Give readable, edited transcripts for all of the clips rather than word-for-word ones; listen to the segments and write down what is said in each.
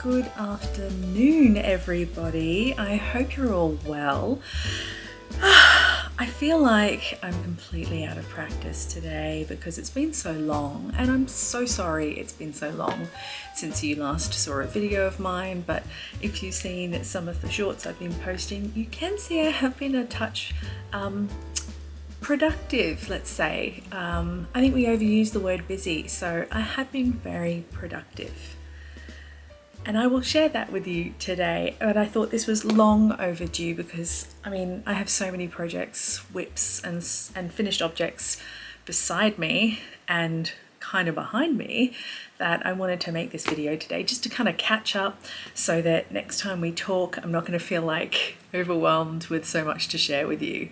Good afternoon, everybody. I hope you're all well. I feel like I'm completely out of practice today because it's been so long, and I'm so sorry it's been so long since you last saw a video of mine. But if you've seen some of the shorts I've been posting, you can see I have been a touch productive, let's say. I think we overuse the word busy, so I have been very productive. And I will share that with you today. But I thought this was long overdue because, I have so many projects, whips and finished objects beside me and kind of behind me that I wanted to make this video today just to kind of catch up so that next time we talk, I'm not going to feel like overwhelmed with so much to share with you.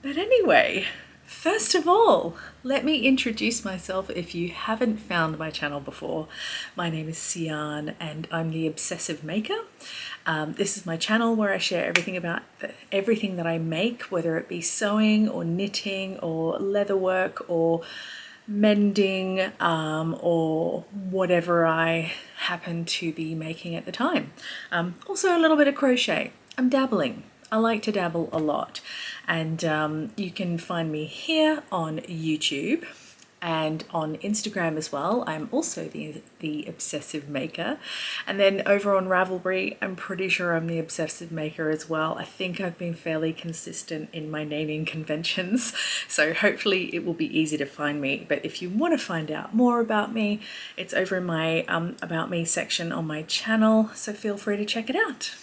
But anyway, first of all, let me introduce myself if you haven't found my channel before. My name is Sian and I'm the Obsessive Maker. This is my channel where I share everything that I make, whether it be sewing or knitting or leatherwork or mending or whatever I happen to be making at the time. Also a little bit of crochet. I'm dabbling. I like to dabble a lot, and you can find me here on YouTube and on Instagram as well. I'm also the Obsessive Maker, and then over on Ravelry, I'm pretty sure I'm the Obsessive Maker as well. I think I've been fairly consistent in my naming conventions, so hopefully it will be easy to find me. But if you want to find out more about me, it's over in my About Me section on my channel, so feel free to check it out.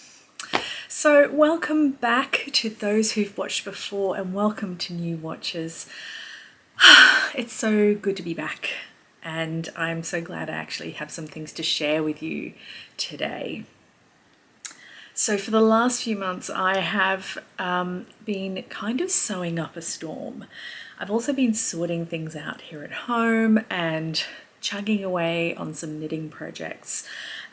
So welcome back to those who've watched before, and welcome to new watchers. It's so good to be back, and I'm so glad I actually have some things to share with you today. So for the last few months, I have been kind of sewing up a storm. I've also been sorting things out here at home and chugging away on some knitting projects.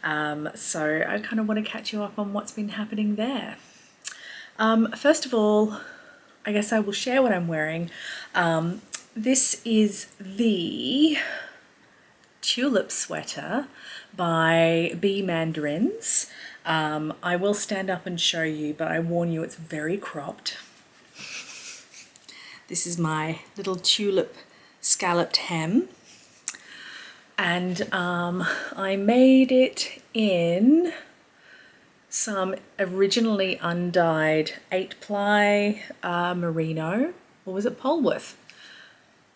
So I kind of want to catch you up on what's been happening there. First of all, I guess I will share what I'm wearing. This is the Tulip Sweater by Bee Mandarins. I will stand up and show you, but I warn you, it's very cropped. This is my little tulip scalloped hem. And I made it in some originally undyed 8-ply merino, or was it Polworth?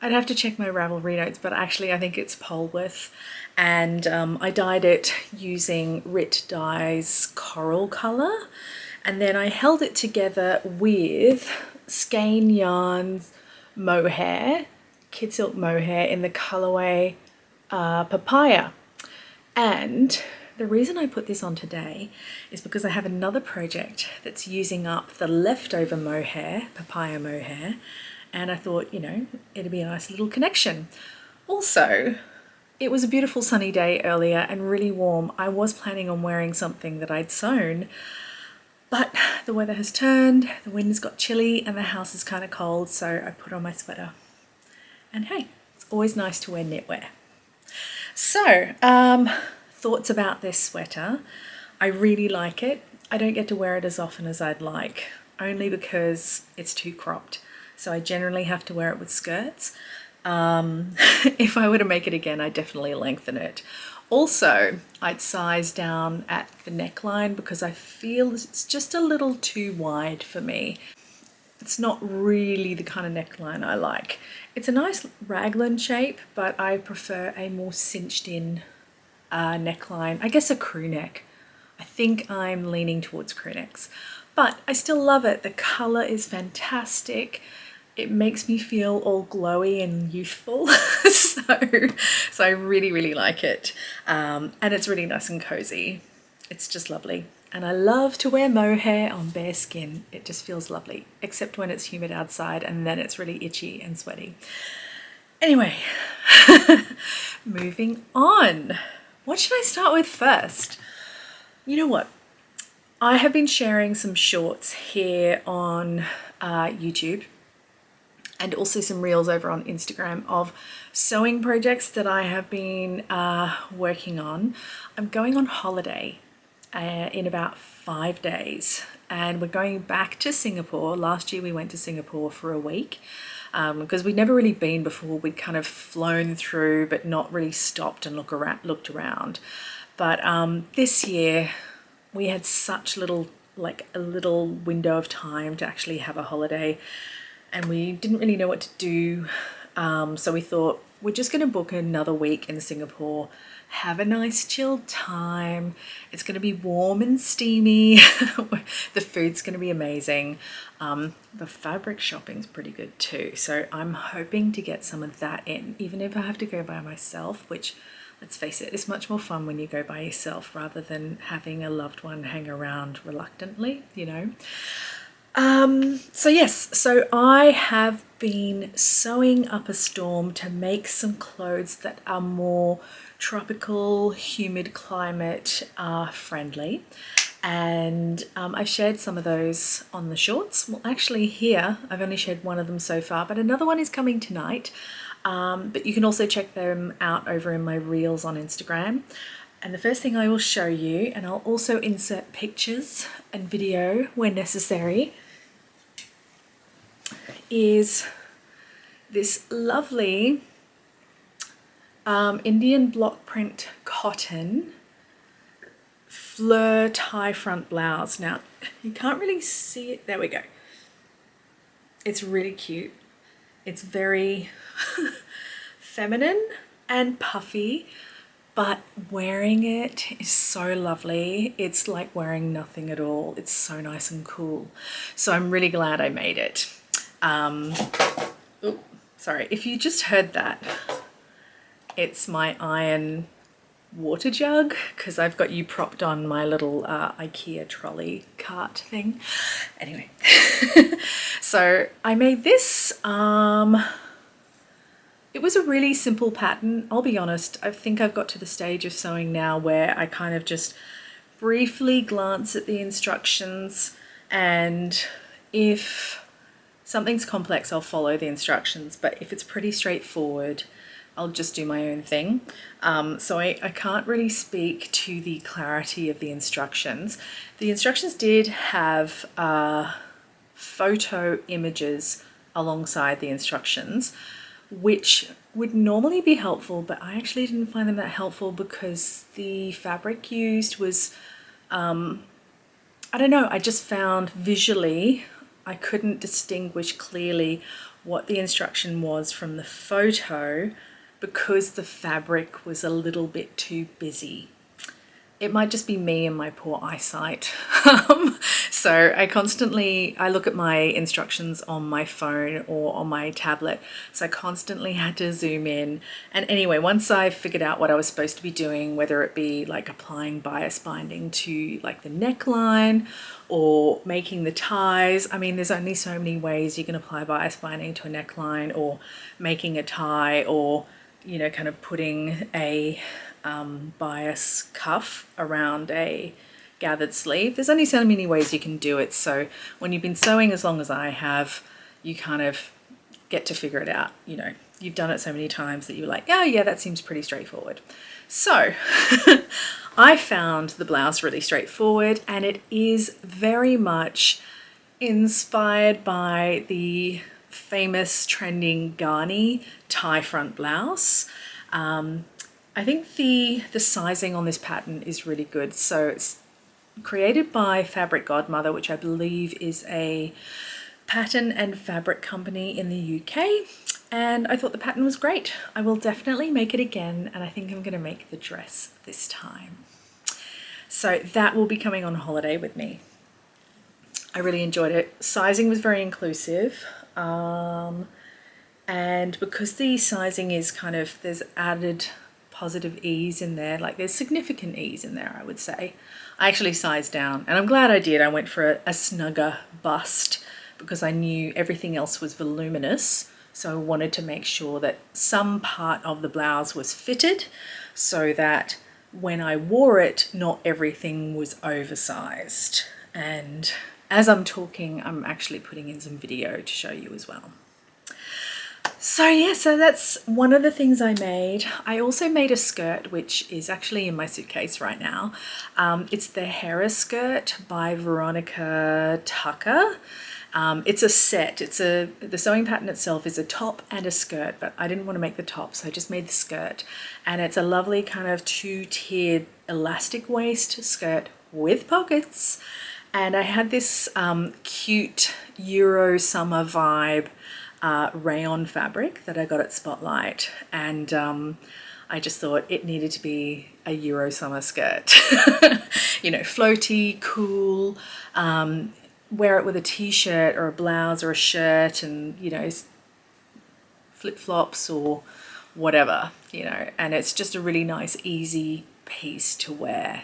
I'd have to check my Ravelry notes, but actually I think it's Polworth. And I dyed it using Rit Dye's coral colour, and then I held it together with Skein Yarns mohair, kid silk mohair in the colourway papaya. And the reason I put this on today is because I have another project that's using up the leftover mohair, papaya mohair, and I thought, it'd be a nice little connection. Also, it was a beautiful sunny day earlier and really warm. I was planning on wearing something that I'd sewn, but the weather has turned, the wind's got chilly, and the house is kind of cold, so I put on my sweater. And hey, it's always nice to wear knitwear. So, thoughts about this sweater. I really like it. I don't get to wear it as often as I'd like, only because it's too cropped. So I generally have to wear it with skirts. If I were to make it again, I'd definitely lengthen it. Also, I'd size down at the neckline because I feel it's just a little too wide for me. It's not really the kind of neckline I like. It's a nice raglan shape, but I prefer a more cinched in neckline. I guess a crew neck. I think I'm leaning towards crew necks, but I still love it. The color is fantastic. It makes me feel all glowy and youthful. so I really, really like it. And it's really nice and cozy. It's just lovely. And I love to wear mohair on bare skin. It just feels lovely, except when it's humid outside and then it's really itchy and sweaty. Anyway, moving on. What should I start with first? You know what? I have been sharing some shorts here on YouTube and also some reels over on Instagram of sewing projects that I have been working on. I'm going on holiday in about 5 days, and we're going back to Singapore. Last year we went to Singapore for a week because we'd never really been before. We'd kind of flown through but not really stopped and looked around. But this year we had such a little window of time to actually have a holiday, and we didn't really know what to do. So we thought we're just going to book another week in Singapore, have a nice chilled time. It's going to be warm and steamy. The food's going to be amazing. The fabric shopping's pretty good too. So I'm hoping to get some of that in, even if I have to go by myself, which, let's face it, it's much more fun when you go by yourself rather than having a loved one hang around reluctantly, you know. So I have been sewing up a storm to make some clothes that are more tropical, humid climate friendly. And I've shared some of those on the shorts. Well, actually here, I've only shared one of them so far, but another one is coming tonight. But you can also check them out over in my reels on Instagram. And the first thing I will show you, and I'll also insert pictures and video where necessary, is this lovely Indian block print cotton Fleur tie front blouse. Now, you can't really see it. There we go. It's really cute. It's very feminine and puffy, but wearing it is so lovely. It's like wearing nothing at all. It's so nice and cool. So I'm really glad I made it. Sorry, if you just heard that, it's my iron water jug because I've got you propped on my little IKEA trolley cart thing. Anyway, so I made this. It was a really simple pattern. I'll be honest, I think I've got to the stage of sewing now where I kind of just briefly glance at the instructions, and if something's complex, I'll follow the instructions, but if it's pretty straightforward, I'll just do my own thing. So I can't really speak to the clarity of the instructions. The instructions did have photo images alongside the instructions, which would normally be helpful, but I actually didn't find them that helpful because the fabric used was, I don't know, I just found visually I couldn't distinguish clearly what the instruction was from the photo because the fabric was a little bit too busy. It might just be me and my poor eyesight. So I look at my instructions on my phone or on my tablet. So I constantly had to zoom in. And anyway, once I figured out what I was supposed to be doing, whether it be like applying bias binding to like the neckline or making the ties. I mean, there's only so many ways you can apply bias binding to a neckline, or making a tie, or, you know, kind of putting a bias cuff around a gathered sleeve. There's only so many ways you can do it. So when you've been sewing as long as I have, you kind of get to figure it out. You know, you've done it so many times that you're like, oh yeah, that seems pretty straightforward. So I found the blouse really straightforward, and it is very much inspired by the famous trending Garni tie front blouse. I think the sizing on this pattern is really good. So it's created by Fabric Godmother, which I believe is a pattern and fabric company in the UK. And I thought the pattern was great. I will definitely make it again, and I think I'm going to make the dress this time. So that will be coming on holiday with me. I really enjoyed it. Sizing was very inclusive. And because the sizing is kind of, there's added positive ease in there, like there's significant ease in there, I would say. I actually sized down, and I'm glad I did. I went for a snugger bust because I knew everything else was voluminous. So I wanted to make sure that some part of the blouse was fitted so that when I wore it, not everything was oversized. And as I'm talking, I'm actually putting in some video to show you as well. So that's one of the things I made. I also made a skirt, which is actually in my suitcase right now. It's the Hera skirt by Veronica Tucket. It's a set. The sewing pattern itself is a top and a skirt, but I didn't want to make the top, so I just made the skirt. And it's a lovely kind of two-tiered elastic waist skirt with pockets. And I had this cute Euro summer vibe rayon fabric that I got at Spotlight, and I just thought it needed to be a Euro summer skirt. You know, floaty, cool, wear it with a t-shirt or a blouse or a shirt, and you know, flip-flops or whatever, you know, and it's just a really nice easy piece to wear.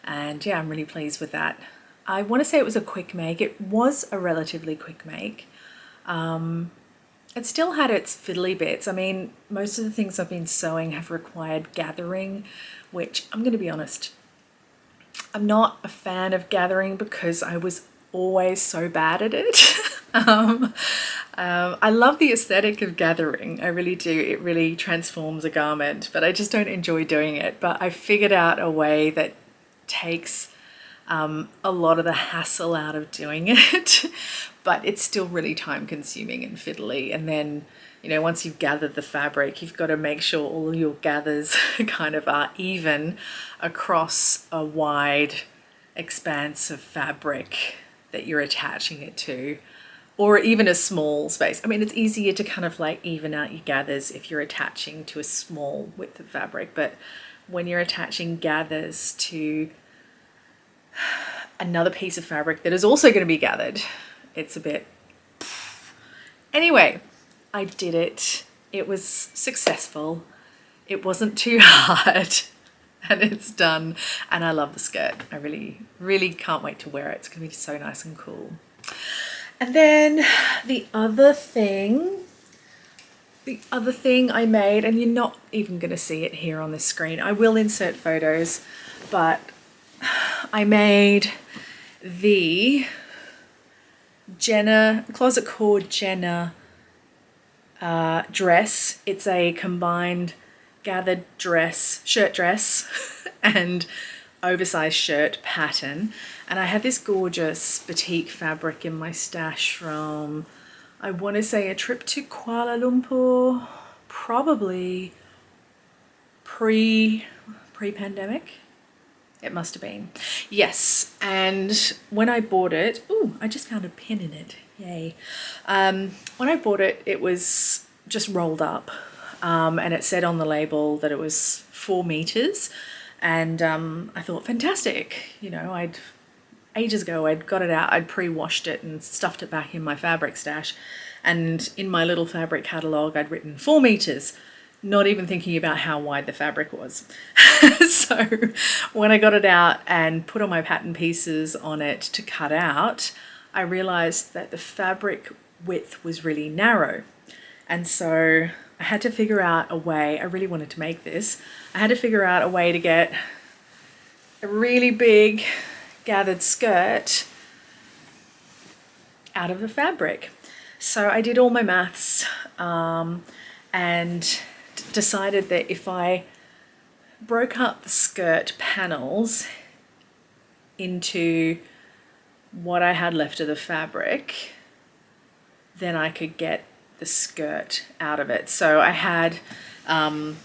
And yeah, I'm really pleased with that. I want to say it was a quick make. It was a relatively quick make. It still had its fiddly bits. I mean, most of the things I've been sewing have required gathering, which I'm going to be honest, I'm not a fan of gathering because I was always so bad at it. I love the aesthetic of gathering. I really do. It really transforms a garment, but I just don't enjoy doing it. But I figured out a way that takes a lot of the hassle out of doing it, but it's still really time consuming and fiddly. And then, you know, once you've gathered the fabric, you've got to make sure all your gathers kind of are even across a wide expanse of fabric that you're attaching it to, or even a small space. I mean, it's easier to kind of like even out your gathers if you're attaching to a small width of fabric, but when you're attaching gathers to another piece of fabric that is also going to be gathered, it's a bit... Anyway, I did it. It was successful. It wasn't too hard, and it's done. And I love the skirt. I really, really can't wait to wear it. It's going to be so nice and cool. And then the other thing I made, and you're not even going to see it here on the screen. I will insert photos, but I made the Jenna, closet cord Jenna dress. It's a combined gathered dress, shirt dress and oversized shirt pattern. And I had this gorgeous batik fabric in my stash from, I want to say, a trip to Kuala Lumpur, probably pre-pandemic. It must have been. Yes, and when I bought it, ooh, I just found a pin in it, yay. When I bought it, it was just rolled up, and it said on the label that it was 4 meters, and I thought, fantastic, you know, ages ago I'd got it out, I'd pre-washed it and stuffed it back in my fabric stash, and in my little fabric catalogue I'd written 4 meters, not even thinking about how wide the fabric was. So when I got it out and put all my pattern pieces on it to cut out, I realized that the fabric width was really narrow. And so I had to figure out a way, I really wanted to make this, I had to figure out a way to get a really big gathered skirt out of the fabric. So I did all my maths and decided that if I broke up the skirt panels into what I had left of the fabric, then I could get the skirt out of it. So I had some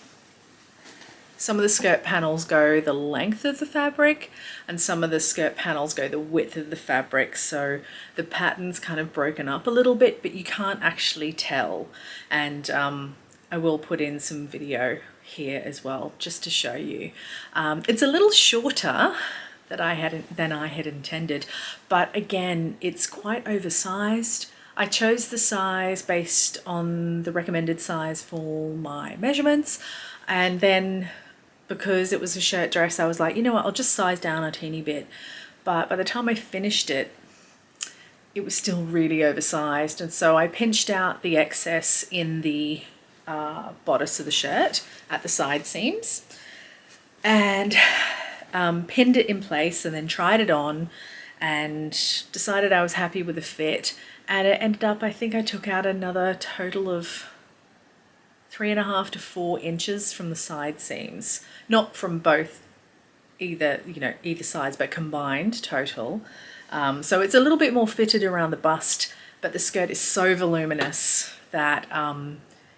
of the skirt panels go the length of the fabric and some of the skirt panels go the width of the fabric, so the pattern's kind of broken up a little bit, but you can't actually tell. And I will put in some video here as well just to show you. It's a little shorter than I had intended, but again, it's quite oversized. I chose the size based on the recommended size for my measurements, and then because it was a shirt dress, I was like, you know what, I'll just size down a teeny bit. But by the time I finished it, it was still really oversized, and so I pinched out the excess in the bodice of the shirt at the side seams and pinned it in place, and then tried it on and decided I was happy with the fit. And it ended up, I think I took out another total of 3.5 to 4 inches from the side seams, not from both either sides, but combined total. So it's a little bit more fitted around the bust, but the skirt is so voluminous that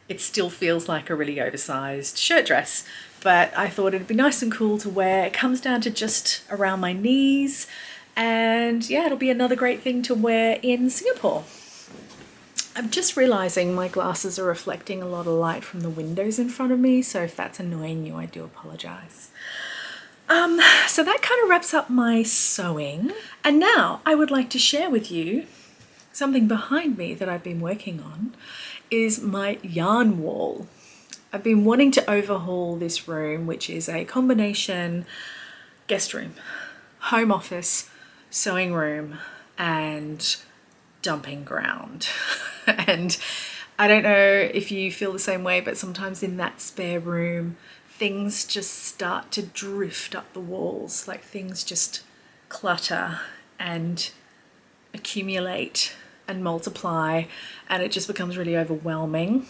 it still feels like a really oversized shirt dress. But I thought it'd be nice and cool to wear. It comes down to just around my knees, and yeah, it'll be another great thing to wear in Singapore. I'm just realizing my glasses are reflecting a lot of light from the windows in front of me, so if that's annoying you, I do apologize. So that kind of wraps up my sewing. And now I would like to share with you something behind me that I've been working on is my yarn wall. I've been wanting to overhaul this room, which is a combination guest room, home office, sewing room, and dumping ground. And I don't know if you feel the same way, but sometimes in that spare room, things just start to drift up the walls, like things just clutter and accumulate and multiply, and it just becomes really overwhelming.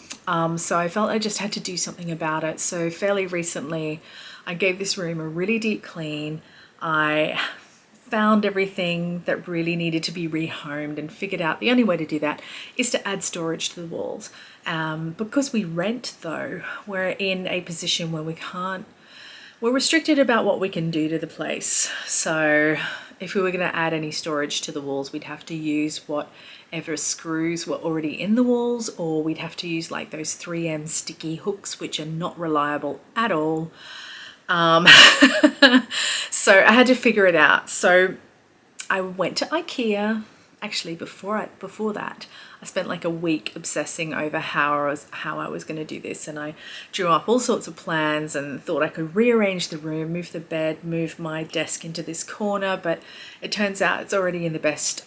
So I felt I just had to do something about it. So fairly recently, I gave this room a really deep clean. I found everything that really needed to be rehomed and figured out the only way to do that is to add storage to the walls. Because we rent though, we're in a position where we're restricted about what we can do to the place. So if we were going to add any storage to the walls, we'd have to use whatever screws were already in the walls, or we'd have to use like those 3M sticky hooks, which are not reliable at all. So I had to figure it out. So I went to IKEA. Actually, before that, I spent like a week obsessing over how I was going to do this, and I drew up all sorts of plans and thought I could rearrange the room, move the bed, move my desk into this corner, but it turns out it's already in the best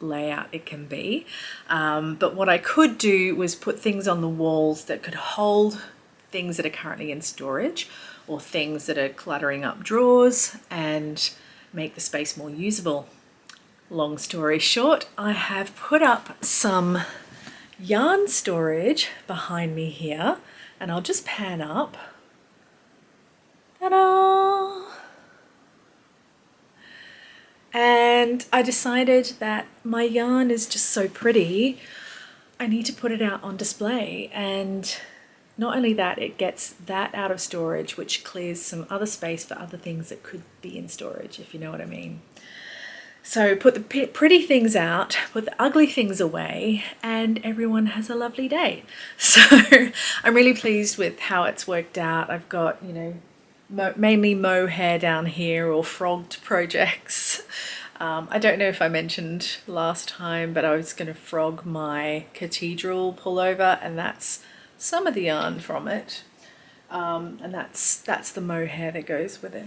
layout it can be. But what I could do was put things on the walls that could hold things that are currently in storage or things that are cluttering up drawers and make the space more usable. Long story short, I have put up some yarn storage behind me here, and I'll just pan up. Ta-da! And I decided that my yarn is just so pretty, I need to put it out on display. And not only that, it gets that out of storage, which clears some other space for other things that could be in storage, if you know what I mean. So put the pretty things out, put the ugly things away, and everyone has a lovely day. So I'm really pleased with how it's worked out. I've got, mainly mohair down here, or frogged projects. I don't know if I mentioned last time, but I was going to frog my cathedral pullover, and that's some of the yarn from it. And that's the mohair that goes with it.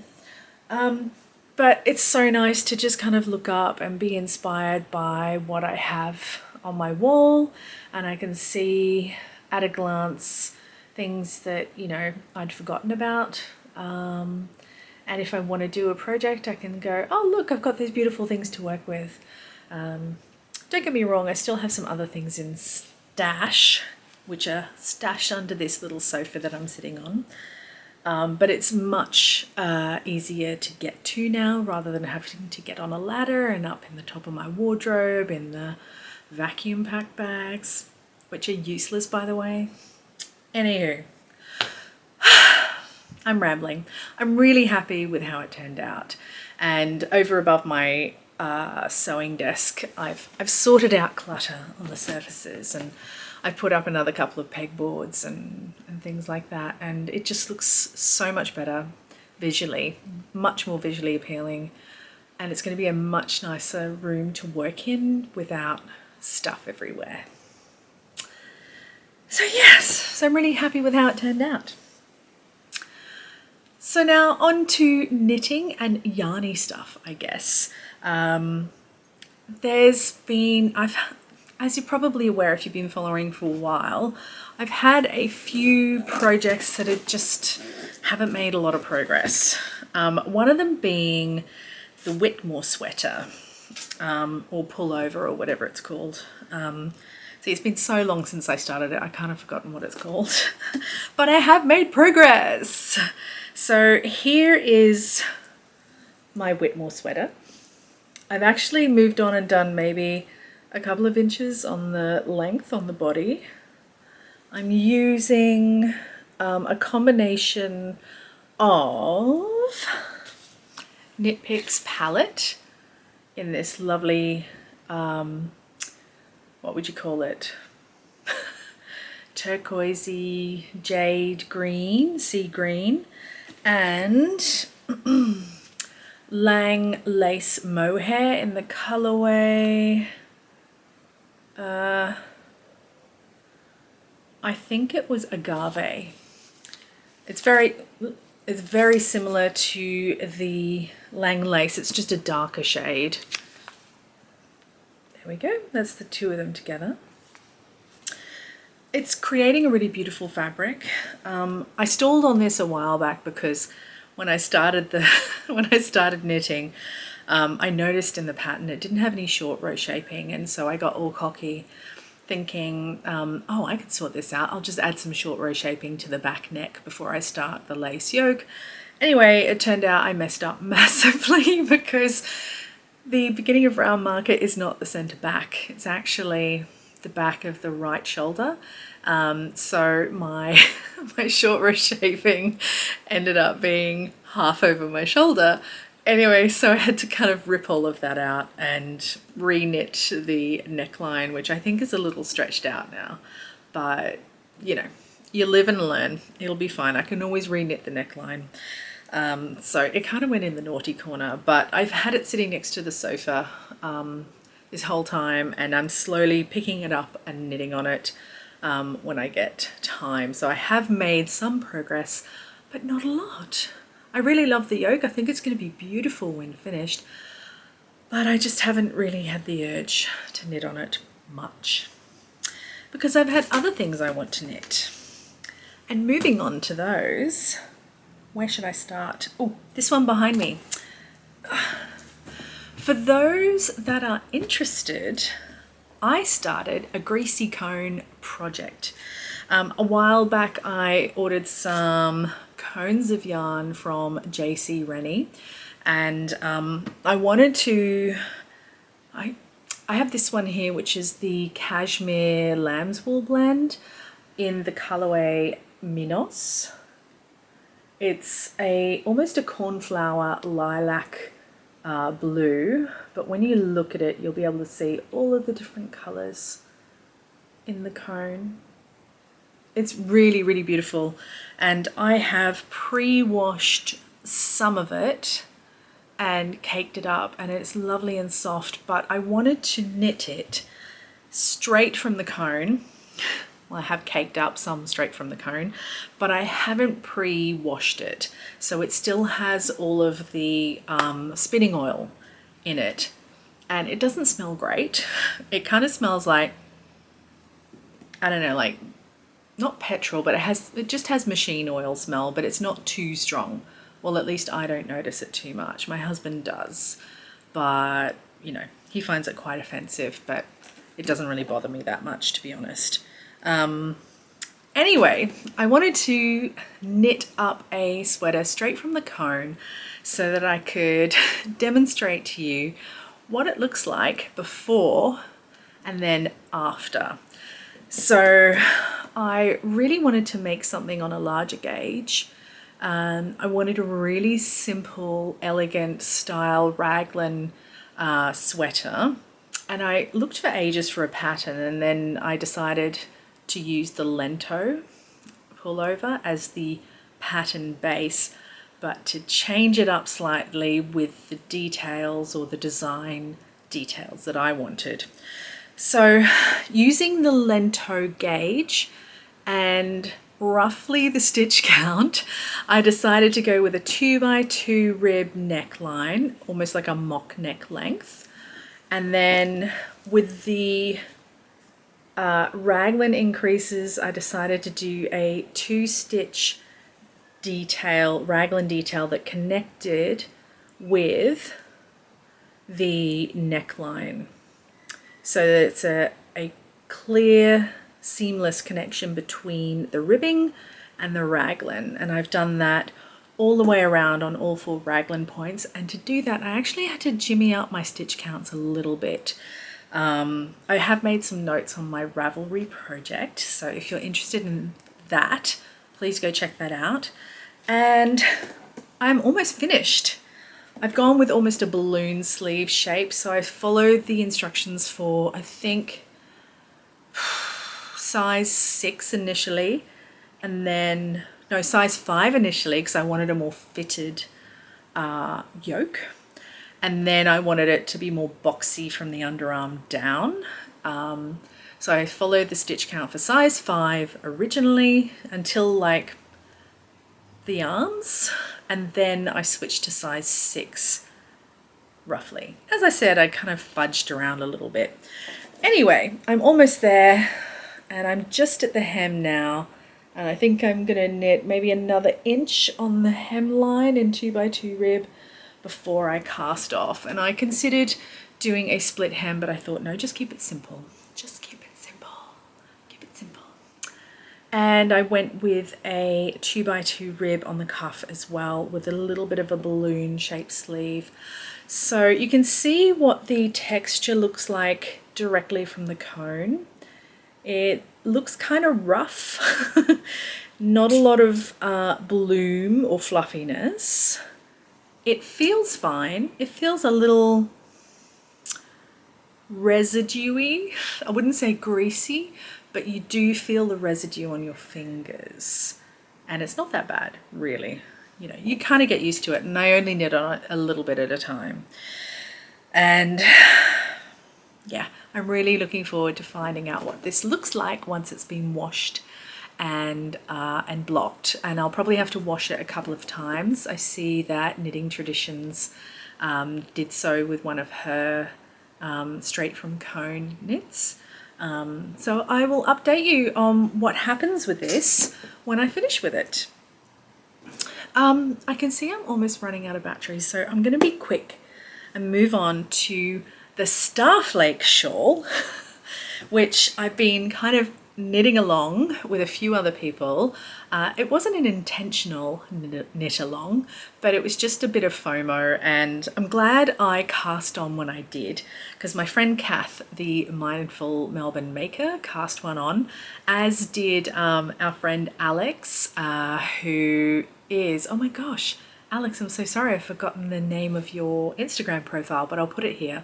But it's so nice to just kind of look up and be inspired by what I have on my wall, and I can see at a glance things that, I'd forgotten about. And if I want to do a project, I can go, oh, look, I've got these beautiful things to work with. Don't get me wrong, I still have some other things in stash, which are stashed under this little sofa that I'm sitting on. But it's much easier to get to now, rather than having to get on a ladder and up in the top of my wardrobe in the vacuum pack bags, which are useless, by the way. Anywho, I'm rambling. I'm really happy with how it turned out. And over above my sewing desk, I've sorted out clutter on the surfaces, and I've put up another couple of pegboards and things like that, and it just looks so much better visually, much more visually appealing, and it's going to be a much nicer room to work in without stuff everywhere. So yes, so I'm really happy with how it turned out. So now on to knitting and yarny stuff, I guess. As you're probably aware if you've been following for a while, I've had a few projects that just haven't made a lot of progress. One of them being the Whitmoor sweater, or pullover, or whatever it's called. See, it's been so long since I started it, I kind of forgotten what it's called. But I have made progress. So here is my Whitmoor sweater. I've actually moved on and done maybe a couple of inches on the length on the body. I'm using a combination of Knit Picks palette in this lovely, what would you call it? Turquoisey jade green, sea green, and Lang lace mohair in the colorway. I think it was agave. It's very similar to the Lang lace. It's just a darker shade. There we go. That's the two of them together. It's creating a really beautiful fabric. I stalled on this a while back because when I started knitting, I noticed in the pattern it didn't have any short row shaping, and so I got all cocky thinking, oh, I can sort this out. I'll just add some short row shaping to the back neck before I start the lace yoke. Anyway, it turned out I messed up massively because the beginning of round market is not the center back. It's actually the back of the right shoulder. So my short row shaping ended up being half over my shoulder. Anyway, so I had to kind of rip all of that out and re-knit the neckline, which I think is a little stretched out now. But, you know, you live and learn. It'll be fine. I can always re-knit the neckline. So it kind of went in the naughty corner, but I've had it sitting next to the sofa this whole time, and I'm slowly picking it up and knitting on it when I get time. So I have made some progress, but not a lot. I really love the yoke. I think it's going to be beautiful when finished, but I just haven't really had the urge to knit on it much because I've had other things I want to knit. And moving on to those, where should I start? Oh, this one behind me. For those that are interested, I started a Greasy Cone project. A while back I ordered some cones of yarn from JC Rennie, and I wanted to, I have this one here which is the Cashmere Lamb's Wool blend in the colorway Minos. It's almost a cornflower lilac blue, but when you look at it you'll be able to see all of the different colors in the cone. It's really, really beautiful, and I have pre-washed some of it and caked it up, and it's lovely and soft, but I wanted to knit it straight from the cone. Well, I have caked up some straight from the cone, but I haven't pre-washed it, so it still has all of the spinning oil in it, and it doesn't smell great. It kind of smells like, I don't know, like not petrol, but it just has machine oil smell, but it's not too strong. Well, at least I don't notice it too much. My husband does, but you know, he finds it quite offensive, but it doesn't really bother me that much, to be honest. Anyway, I wanted to knit up a sweater straight from the cone so that I could demonstrate to you what it looks like before and then after. So I really wanted to make something on a larger gauge. I wanted a really simple, elegant style raglan sweater, and I looked for ages for a pattern, and then I decided to use the Lento pullover as the pattern base, but to change it up slightly with the details or the design details that I wanted. So using the Lento gauge and roughly the stitch count, I decided to go with a 2x2 rib neckline, almost like a mock neck length. And then with the raglan increases, I decided to do a 2-stitch detail, raglan detail that connected with the neckline. So it's a clear, seamless connection between the ribbing and the raglan, and I've done that all the way around on all 4 raglan points. And to do that, I actually had to jimmy up my stitch counts a little bit. I have made some notes on my Ravelry project, so if you're interested in that, please go check that out. And I'm almost finished. I've gone with almost a balloon sleeve shape, so I followed the instructions for, I think, size 6 initially, and then, no, size 5 initially, because I wanted a more fitted yoke. And then I wanted it to be more boxy from the underarm down. So I followed the stitch count for size 5 originally until like the arms, and then I switched to size 6 roughly. As I said, I kind of fudged around a little bit. Anyway, I'm almost there, and I'm just at the hem now, and I think I'm gonna knit maybe another inch on the hemline in 2x2 rib before I cast off. And I considered doing a split hem, but I thought, no, just keep it simple. Just keep it simple. Keep it simple. And I went with a 2x2 rib on the cuff as well, with a little bit of a balloon shaped sleeve. So you can see what the texture looks like directly from the cone. It looks kind of rough. Not a lot of bloom or fluffiness. It feels fine. It feels a little residuey. I wouldn't say greasy, but you do feel the residue on your fingers. And it's not that bad, really. You know, you kind of get used to it, and I only knit on it a little bit at a time. And yeah, I'm really looking forward to finding out what this looks like once it's been washed and blocked. And I'll probably have to wash it a couple of times. I see that Knitting Traditions did so with one of her straight from cone knits. So I will update you on what happens with this when I finish with it. I can see I'm almost running out of batteries, so I'm going to be quick and move on to the Starflake shawl, which I've been kind of knitting along with a few other people. It wasn't an intentional knit along, but it was just a bit of FOMO, and I'm glad I cast on when I did, because my friend Kath, the Mindful Melbourne maker, cast one on, as did our friend Alex, who is, oh my gosh, Alex, I'm so sorry, I've forgotten the name of your Instagram profile, but I'll put it here.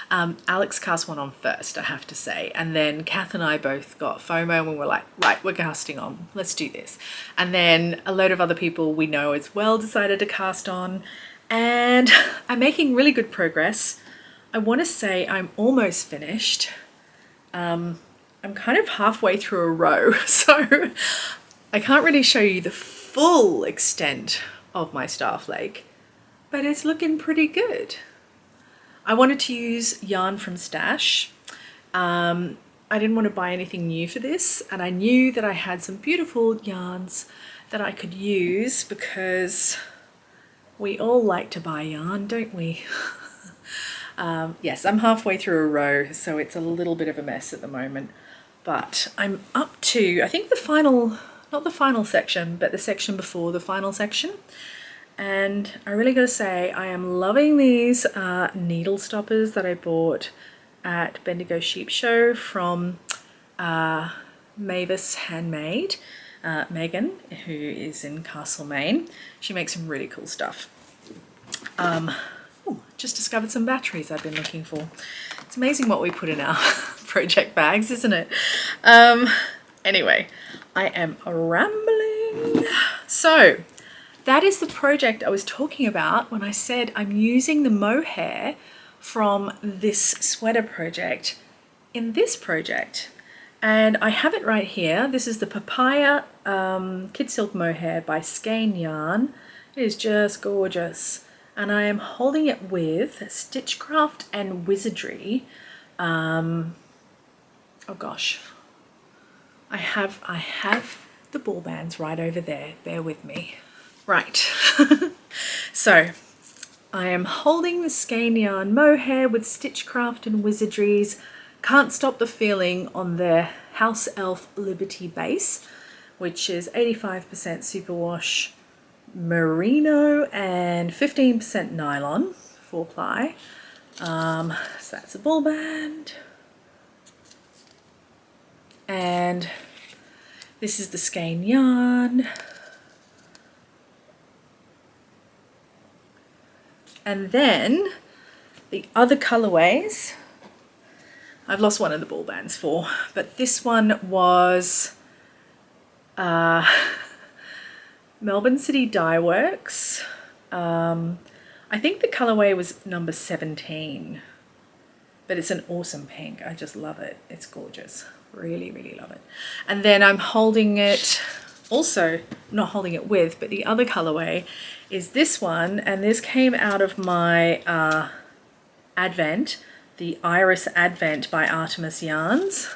Alex cast one on first, I have to say. And then Kath and I both got FOMO, and we were like, right, we're casting on, let's do this. And then a load of other people we know as well decided to cast on. And I'm making really good progress. I want to say I'm almost finished. I'm kind of halfway through a row, so I can't really show you the full extent of my Starflake, but it's looking pretty good. I wanted to use yarn from Stash. I didn't want to buy anything new for this, and I knew that I had some beautiful yarns that I could use, because we all like to buy yarn, don't we? Yes, I'm halfway through a row, so it's a little bit of a mess at the moment, but I'm up to, I think, the final, not the final section, but the section before the final section. And I really gotta say, I am loving these needle stoppers that I bought at Bendigo Sheep Show from Mavis Handmade, Megan, who is in Castlemaine. She makes some really cool stuff. Just discovered some batteries I've been looking for. It's amazing what we put in our project bags, isn't it? Anyway, I am rambling. So that is the project I was talking about when I said I'm using the mohair from this sweater project in this project. And I have it right here. This is the Papaya Kid Silk Mohair by Skein Yarn. It is just gorgeous. And I am holding it with Stitchcraft and Wizardry. Oh gosh. I have the ball bands right over there. Bear with me. Right. So I am holding the Skein Yarn Mohair with Stitchcraft and Wizardry's Can't stop the feeling on their House Elf Liberty base, which is 85% superwash merino and 15% nylon, 4-ply. So that's a ball band. And this is the skein yarn. And then the other colorways, I've lost one of the ball bands for, but this one was Melbourne City Dye Works. I think the colorway was number 17, but it's an awesome pink. I just love it. It's gorgeous. Really, really love it. And then I'm holding it, also not holding it with, but the other colorway is this one, and this came out of my Advent, the Iris Advent by Artemis Yarns.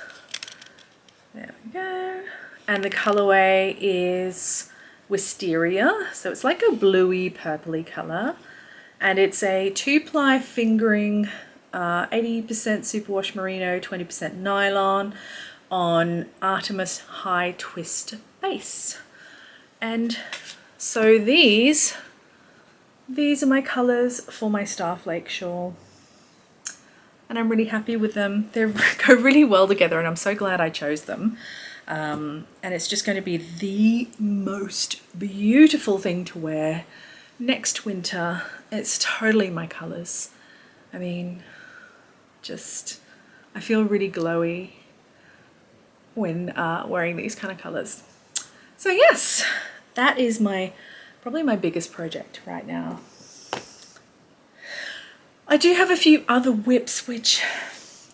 There we go. And the colorway is Wisteria, so it's like a bluey purpley color, and it's a 2-ply fingering, 80% superwash merino, 20% nylon on Artemis high twist base. And so these are my colors for my Starflake shawl, and I'm really happy with them. They go really well together, and I'm so glad I chose them. And it's just going to be the most beautiful thing to wear next winter. It's totally my colors. I mean, just, I feel really glowy when wearing these kind of colors. So yes, that is probably my biggest project right now. I do have a few other whips which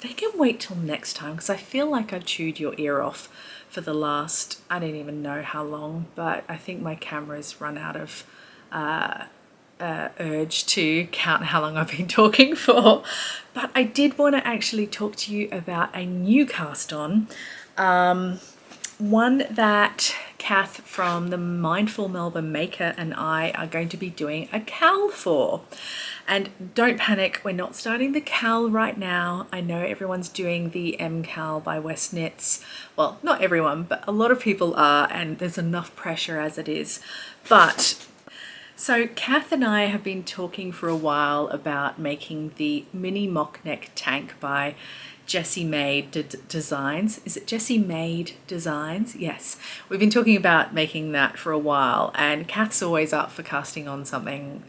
they can wait till next time, because I feel like I've chewed your ear off for the last, I don't even know how long, but I think my camera's run out of urge to count how long I've been talking for. But I did want to actually talk to you about a new cast on, one that Kath from the Mindful Melbourne Maker and I are going to be doing a cowl for. And don't panic, we're not starting the cowl right now. I know everyone's doing the M cowl by West Knits. Well, not everyone, but a lot of people are, and there's enough pressure as it is. But so Kath and I have been talking for a while about making the mini mock neck tank by Jessie Made Designs. Is it Jessie Made Designs? Yes. We've been talking about making that for a while, and Kath's always up for casting on something.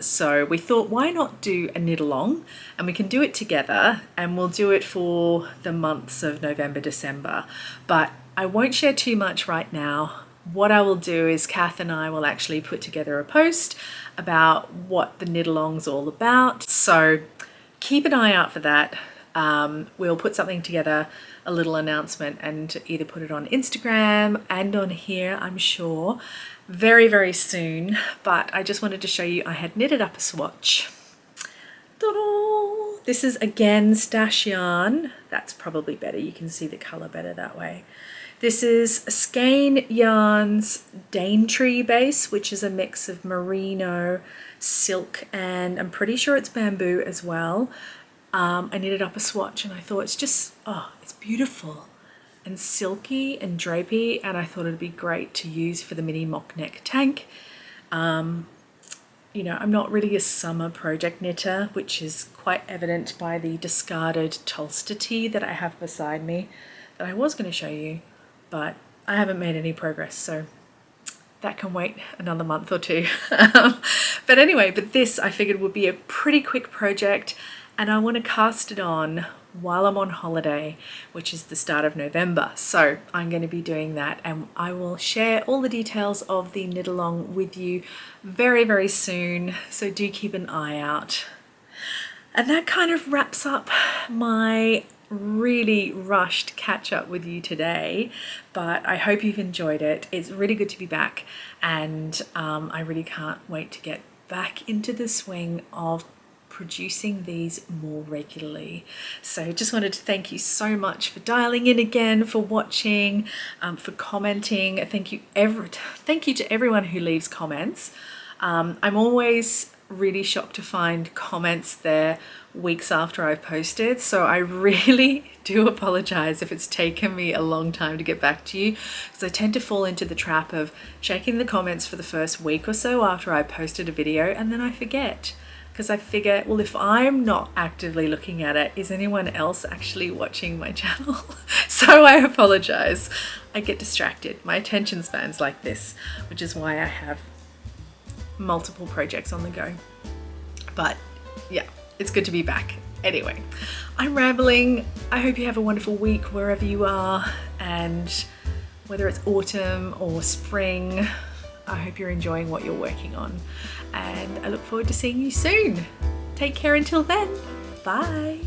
So we thought, why not do a knit along, and we can do it together, and we'll do it for the months of November, December. But I won't share too much right now. What I will do is Kath and I will actually put together a post about what the knit along's all about. So keep an eye out for that. We'll put something together, a little announcement, and either put it on Instagram and on here, I'm sure, very, very soon. But I just wanted to show you I had knitted up a swatch. Ta-da! This is again stash yarn. That's probably better. You can see the color better that way. This is Skein Yarns Daintree base, which is a mix of merino, silk, and I'm pretty sure it's bamboo as well. I knitted up a swatch and I thought it's just, oh, it's beautiful and silky and drapey, and I thought it'd be great to use for the mini mock neck tank. You know, I'm not really a summer project knitter, which is quite evident by the discarded Tolster tee that I have beside me that I was going to show you, but I haven't made any progress, so that can wait another month or two. But anyway, this I figured would be a pretty quick project, and I want to cast it on while I'm on holiday, which is the start of November. So I'm going to be doing that, and I will share all the details of the knit along with you very, very soon. So do keep an eye out. And that kind of wraps up my really rushed catch up with you today, but I hope you've enjoyed it. It's really good to be back, and I really can't wait to get back into the swing of producing these more regularly. So just wanted to thank you so much for dialing in again, for watching, for commenting. Thank you to everyone who leaves comments. I'm always really shocked to find comments there weeks after I've posted. So I really do apologize if it's taken me a long time to get back to you, because I tend to fall into the trap of checking the comments for the first week or so after I posted a video, and then I forget. Because I figure, well, if I'm not actively looking at it, is anyone else actually watching my channel? So I apologize. I get distracted. My attention span's like this, which is why I have multiple projects on the go. But yeah, it's good to be back. Anyway, I'm rambling. I hope you have a wonderful week wherever you are, and whether it's autumn or spring, I hope you're enjoying what you're working on, and I look forward to seeing you soon. Take care until then. Bye.